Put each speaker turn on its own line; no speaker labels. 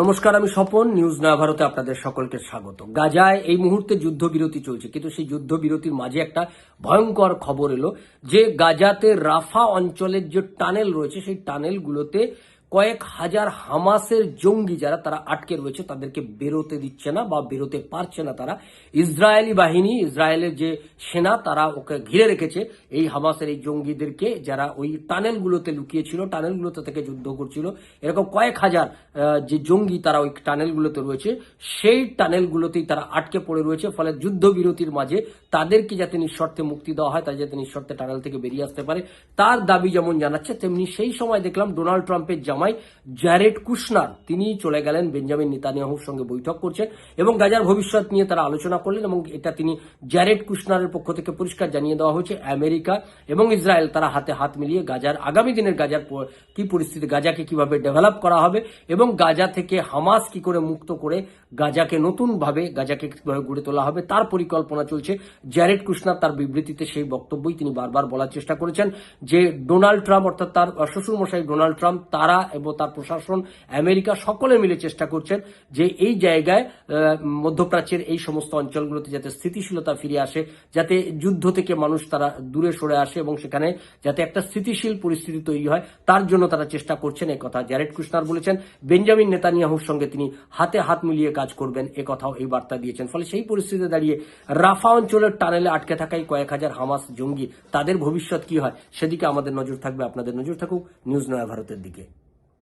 নমস্কার, আমি স্বপন। নিউজ নয়া ভারতে আপনাদের সকলকে স্বাগত। গাজায় এই মুহূর্তে যুদ্ধবিরতি চলছে, কিন্তু সেই যুদ্ধবিরতির মাঝে একটা ভয়ঙ্কর খবর এলো যে গাজাতে রাফা অঞ্চলের যে টানেল রয়েছে সেই টানেলগুলোতে কয়েক হাজার হামাসের জঙ্গি যারা তারা আটকে রয়েছে, তাদেরকে বেরোতে দিচ্ছে না বা বেরোতে পারছে না তারা। ইসরায়েলি বাহিনী, ইসরায়েলের যে সেনা, তারা ওকে ঘিরে রেখেছে এই হামাসের এই জঙ্গিদেরকে, যারা ওই টানেলগুলোতে লুকিয়েছিল, টানেলগুলোতে থেকে যুদ্ধ করছিল। এরকম কয়েক হাজার যে জঙ্গি তারা ওই টানেলগুলোতে রয়েছে, সেই টানেলগুলোতেই তারা আটকে পড়ে রয়েছে। ফলে যুদ্ধবিরতির মাঝে তাদেরকে যাতে নিঃশর্তে মুক্তি দেওয়া হয়, তারা যাতে নিঃশর্তে টানেল থেকে বেরিয়ে আসতে পারে, তার দাবি যেমন জানাচ্ছে, তেমনি সেই সময় দেখলাম ডোনাল্ড ট্রাম্পের জামাই জ্যারেড কুশনার তিনি চলে গেলেন বেঞ্জামিন নেতানিয়াহুর সঙ্গে বৈঠক করছেন এবং গাজার ভবিষ্যৎ নিয়ে তারা আলোচনা করলেন। এবং এটা তিনি জ্যারেড কুশনারের পক্ষ থেকে পরিষ্কার জানিয়ে দেওয়া হয়েছে আমেরিকা এবং ইসরায়েল তারা হাতে হাত মিলিয়ে গাজার আগামী দিনের গাজার কি পরিস্থিতি, গাজাকে কিভাবে ডেভেলপ করা হবে এবং গাজা থেকে হামাস কি করে মুক্ত করে গাজাকে নতুনভাবে গাজাকে কিভাবে গড়ে তোলা হবে তার পরিকল্পনা চলছে। জ্যারেড কুশনার তার বিবৃতিতে সেই বক্তব্যই তিনি বারবার বলার চেষ্টা করেছেন যে ডোনাল্ড ট্রাম্প, অর্থাৎ তার শ্বশুরমশাই ডোনাল্ড ট্রাম্প, তারা এবং তার প্রশাসন, আমেরিকা সকলে মিলে চেষ্টা করছেন যে এই জায়গায় মধ্যপ্রাচ্যের এই সমস্ত অঞ্চলগুলোতে যাতে স্থিতিশীলতা ফিরে আসে, যাতে যুদ্ধ থেকে মানুষ তারা দূরে সরে আসে এবং সেখানে যাতে একটা স্থিতিশীল পরিস্থিতি তৈরি হয়, তার জন্য তারা চেষ্টা করছেন। এই কথা জ্যারেড কুশনার বলেছেন। বেঞ্জামিন নেতানিয়াহুর সঙ্গে তিনি হাতে হাত মিলিয়ে কাজ করবেন, এ কথাও এই বার্তা দিয়েছেন। ফলে সেই পরিস্থিতিতে দাঁড়িয়ে রাফা অঞ্চলের টানেলে আটকে থাকা এই কয়েক হাজার হামাস জঙ্গি, তাদের ভবিষ্যৎ কি হয় সেদিকে আমাদের নজর থাকবে। আপনাদের নজর থাকুক নিউজ নয়া ভারতের দিকে।